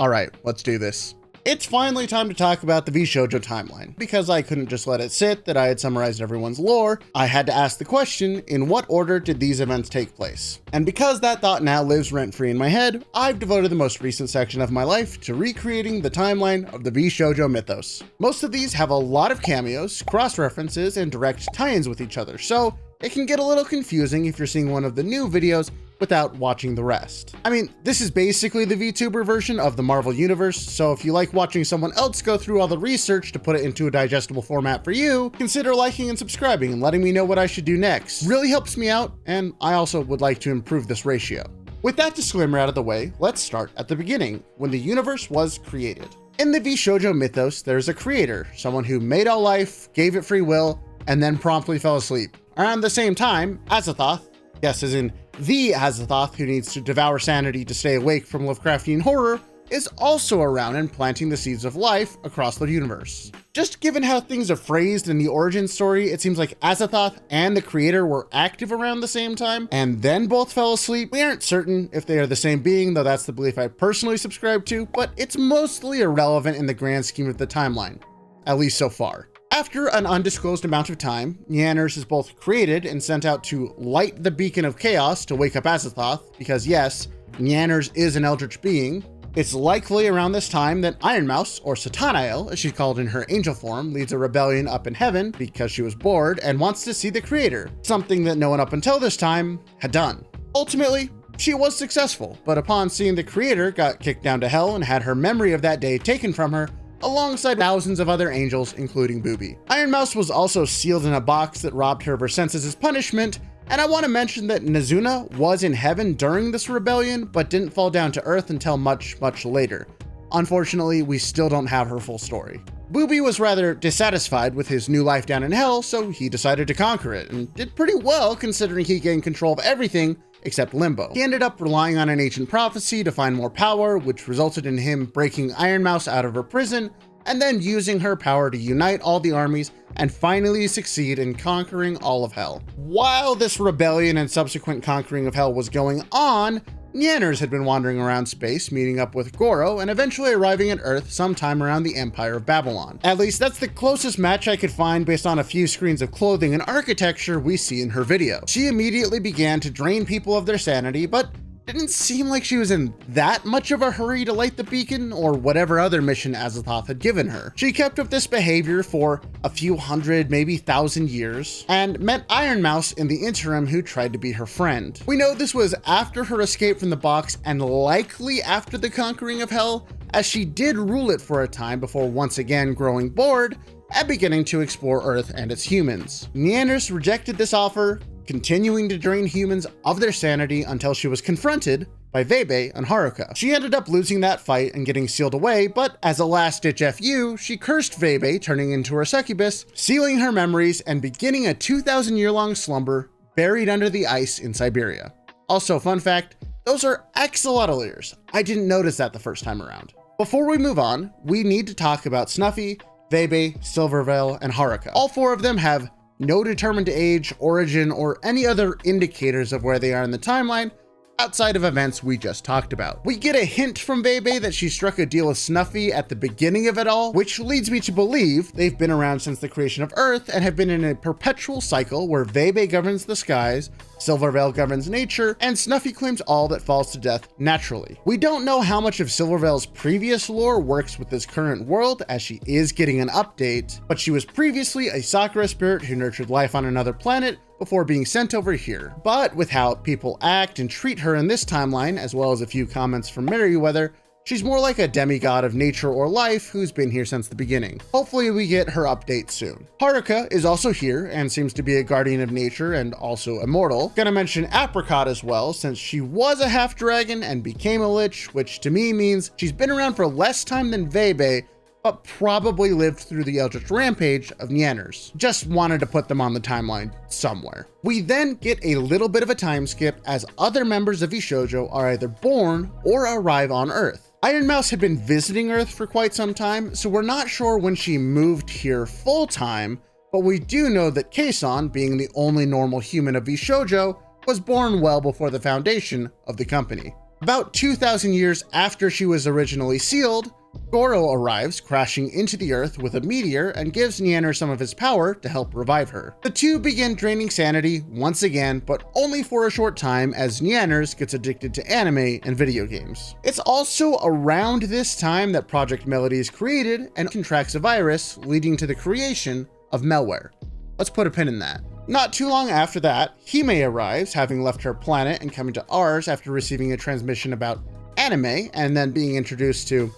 Alright, let's do this. It's finally time to talk about the Vshojo timeline. Because I couldn't just let it sit that I had summarized everyone's lore, I had to ask the question, in what order did these events take place? And because that thought now lives rent-free in my head, I've devoted the most recent section of my life to recreating the timeline of the Vshojo Mythos. Most of these have a lot of cameos, cross-references, and direct tie-ins with each other, so it can get a little confusing if you're seeing one of the new videos without watching the rest. I mean, this is basically the VTuber version of the Marvel Universe, so if you like watching someone else go through all the research to put it into a digestible format for you, consider liking and subscribing and letting me know what I should do next. Really helps me out, and I also would like to improve this ratio. With that disclaimer out of the way, let's start at the beginning, when the universe was created. In the Vshojo Mythos, there's a creator, someone who made all life, gave it free will, and then promptly fell asleep. Around the same time, Azathoth, yes, as in the Azathoth who needs to devour sanity to stay awake from Lovecraftian horror, is also around and planting the seeds of life across the universe. Just given how things are phrased in the origin story, it seems like Azathoth and the creator were active around the same time, and then both fell asleep. We aren't certain if they are the same being, though that's the belief I personally subscribe to, but it's mostly irrelevant in the grand scheme of the timeline, at least so far. After an undisclosed amount of time, Nyanners is both created and sent out to light the beacon of chaos to wake up Azathoth, because yes, Nyanners is an eldritch being. It's likely around this time that Ironmouse, or Satanael, as she's called in her angel form, leads a rebellion up in heaven because she was bored and wants to see the creator, something that no one up until this time had done. Ultimately, she was successful, but upon seeing the creator, got kicked down to hell and had her memory of that day taken from her, alongside thousands of other angels, including Booby. Ironmouse was also sealed in a box that robbed her of her senses as punishment, and I want to mention that Nazuna was in heaven during this rebellion, but didn't fall down to earth until much later. Unfortunately, we still don't have her full story. Booby was rather dissatisfied with his new life down in hell, so he decided to conquer it, and did pretty well considering he gained control of everything except Limbo. He ended up relying on an ancient prophecy to find more power, which resulted in him breaking Ironmouse out of her prison, and then using her power to unite all the armies and finally succeed in conquering all of hell. While this rebellion and subsequent conquering of hell was going on, Nyanners had been wandering around space, meeting up with Goro, and eventually arriving at Earth sometime around the Empire of Babylon. At least that's the closest match I could find based on a few screens of clothing and architecture we see in her video. She immediately began to drain people of their sanity, but didn't seem like she was in that much of a hurry to light the beacon or whatever other mission Azathoth had given her. She kept up this behavior for a few hundred, maybe 1,000 years, and met Ironmouse in the interim, who tried to be her friend. We know this was after her escape from the box and likely after the conquering of hell, as she did rule it for a time before once again growing bored and beginning to explore Earth and its humans. Nyanners rejected this offer, continuing to drain humans of their sanity until she was confronted by Vebe and Haruka. She ended up losing that fight and getting sealed away, but as a last-ditch FU, she cursed Vebe, turning into her succubus, sealing her memories and beginning a 2,000-year-long slumber buried under the ice in Siberia. Also, fun fact, those are axolotl ears. I didn't notice that the first time around. Before we move on, we need to talk about Snuffy, Vebe, Silverveil, and Haruka. All four of them have no determined age, origin, or any other indicators of where they are in the timeline outside of events we just talked about. We get a hint from Vebe that she struck a deal with Snuffy at the beginning of it all, which leads me to believe they've been around since the creation of Earth and have been in a perpetual cycle where Vebe governs the skies, Silverveil governs nature, and Snuffy claims all that falls to death naturally. We don't know how much of Silverveil's previous lore works with this current world, as she is getting an update, but she was previously a Sakura spirit who nurtured life on another planet before being sent over here. But with how people act and treat her in this timeline, as well as a few comments from Merryweather, she's more like a demigod of nature or life who's been here since the beginning. Hopefully we get her update soon. Haruka is also here and seems to be a guardian of nature and also immortal. Gonna mention Apricot as well, since she was a half dragon and became a lich, which to me means she's been around for less time than Vebe, but probably lived through the Eldritch Rampage of Nyanners. Just wanted to put them on the timeline somewhere. We then get a little bit of a time skip as other members of Vshojo are either born or arrive on Earth. Ironmouse had been visiting Earth for quite some time, so we're not sure when she moved here full time, but we do know that Kason, being the only normal human of Vshojo, was born well before the foundation of the company. About 2,000 years after she was originally sealed, Goro arrives, crashing into the Earth with a meteor and gives Nyanner some of his power to help revive her. The two begin draining sanity once again, but only for a short time as Nyanners gets addicted to anime and video games. It's also around this time that Project Melody is created and contracts a virus, leading to the creation of malware. Let's put a pin in that. Not too long after that, Hime arrives, having left her planet and coming to ours after receiving a transmission about anime and then being introduced to,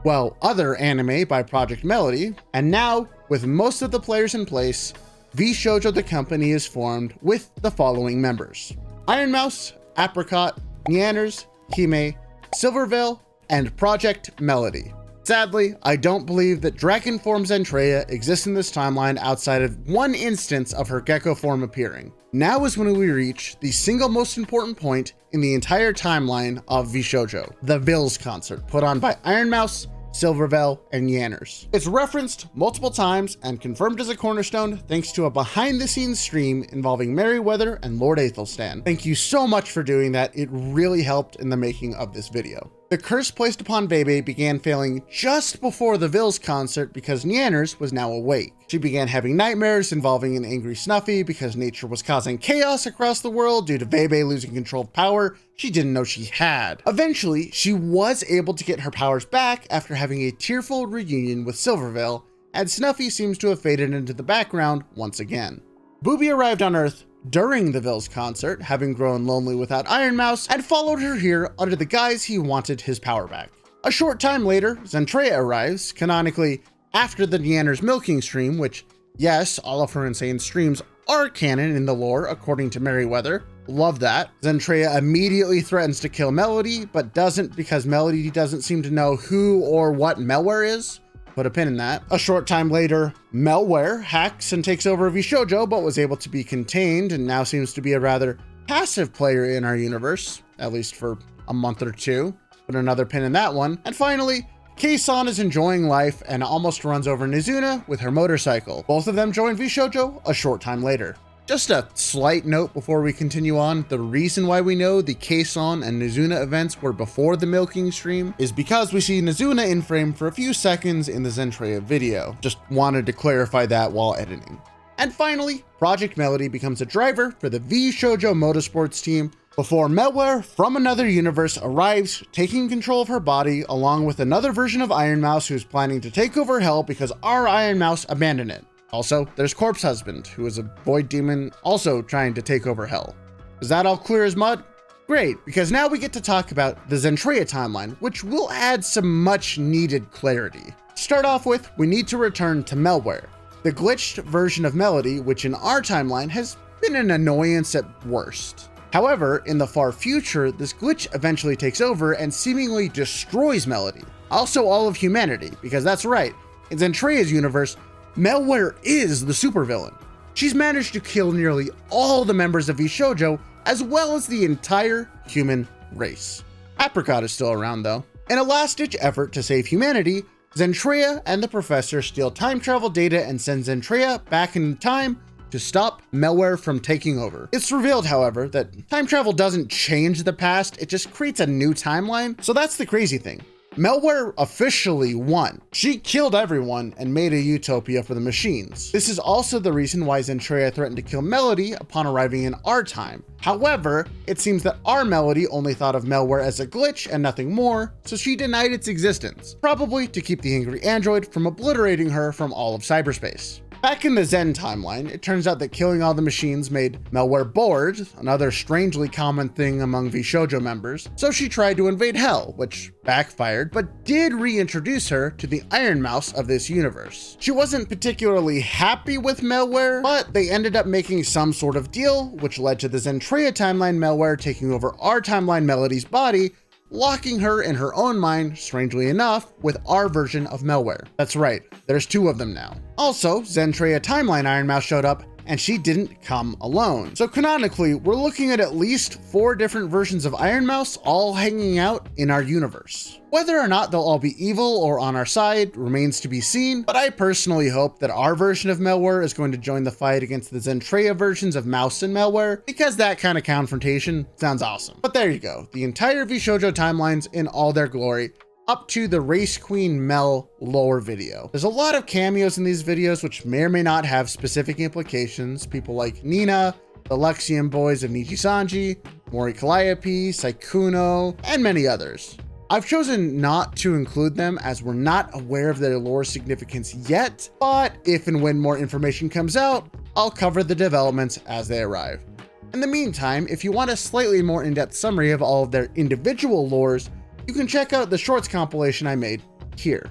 well, other anime by Project Melody. And now, with most of the players in place, Vshojo the company is formed with the following members: Iron Mouse, Apricot, Nyanners, Hime, Silverveil, and Project Melody. Sadly, I don't believe that Dragon form Zentreya exists in this timeline outside of one instance of her gecko form appearing. Now is when we reach the single most important point in the entire timeline of Vshojo, the Vils concert put on by Iron Mouse, Silverveil, and Nyanners. It's referenced multiple times and confirmed as a cornerstone thanks to a behind-the-scenes stream involving Merryweather and Lord Aethelstan. Thank you so much for doing that. It really helped in the making of this video. The curse placed upon Bebe began failing just before the Vils concert because Nyanners was now awake. She began having nightmares involving an angry Snuffy because nature was causing chaos across the world due to Bebe losing control of power she didn't know she had. Eventually, she was able to get her powers back after having a tearful reunion with Silverveil, and Snuffy seems to have faded into the background once again. Booby arrived on Earth during the Vils concert, having grown lonely without Iron Mouse, and followed her here under the guise he wanted his power back. A short time later, Zentreya arrives, canonically after the Nyanners milking stream, which, yes, all of her insane streams are canon in the lore according to Merryweather. Love that. Zentreya immediately threatens to kill Melody, but doesn't because Melody doesn't seem to know who or what malware is. Put a pin in that. A short time later, malware hacks and takes over Vshojo, but was able to be contained and now seems to be a rather passive player in our universe, at least for a month or two. Put another pin in that one. And finally, Kei-san is enjoying life and almost runs over Nizuna with her motorcycle. Both of them join Vshojo a short time later. Just a slight note before we continue on, the reason why we know the Kei-san and Nizuna events were before the milking stream is because we see Nizuna in frame for a few seconds in the Zentreya video. Just wanted to clarify that while editing. And finally, Project Melody becomes a driver for the Vshojo Motorsports team before malware from another universe arrives, taking control of her body along with another version of Iron Mouse who's planning to take over Hell because our Iron Mouse abandoned it. Also, there's Corpse Husband, who is a void demon also trying to take over Hell. Is that all clear as mud? Great, because now we get to talk about the Zentreya timeline, which will add some much needed clarity. To start off with, we need to return to malware, the glitched version of Melody, which in our timeline has been an annoyance at worst. However, in the far future, this glitch eventually takes over and seemingly destroys Melody. Also all of humanity, because that's right, in Zentreya's universe, malware is the supervillain. She's managed to kill nearly all the members of Vshojo, as well as the entire human race. Apricot is still around though. In a last-ditch effort to save humanity, Zentreya and the professor steal time travel data and send Zentreya back in time to stop malware from taking over. It's revealed, however, that time travel doesn't change the past, it just creates a new timeline. So that's the crazy thing. Malware officially won. She killed everyone and made a utopia for the machines. This is also the reason why Zentreya threatened to kill Melody upon arriving in our time. However, it seems that our Melody only thought of malware as a glitch and nothing more, so she denied its existence, probably to keep the angry android from obliterating her from all of cyberspace. Back in the Zen timeline, it turns out that killing all the machines made malware bored, another strangely common thing among Vshojo members, so she tried to invade Hell, which backfired, but did reintroduce her to the Iron Mouse of this universe. She wasn't particularly happy with malware, but they ended up making some sort of deal, which led to the Zentreya timeline malware taking over our timeline Melody's body, locking her in her own mind, strangely enough, with our version of malware. That's right, there's two of them now. Also, Zentreya timeline Iron Mouse showed up and she didn't come alone. So canonically, we're looking at least 4 different versions of Iron Mouse all hanging out in our universe. Whether or not they'll all be evil or on our side remains to be seen, but I personally hope that our version of Malware is going to join the fight against the Zentreya versions of Mouse and Malware, because that kind of confrontation sounds awesome. But there you go, the entire Vshojo timelines in all their glory, up to the Race Queen Mel lore video. There's a lot of cameos in these videos which may or may not have specific implications. People like Nina, the Lexian boys of Nijisanji, Mori Calliope, Saikuno, and many others. I've chosen not to include them as we're not aware of their lore significance yet, but if and when more information comes out, I'll cover the developments as they arrive. In the meantime, if you want a slightly more in-depth summary of all of their individual lores, you can check out the shorts compilation I made here.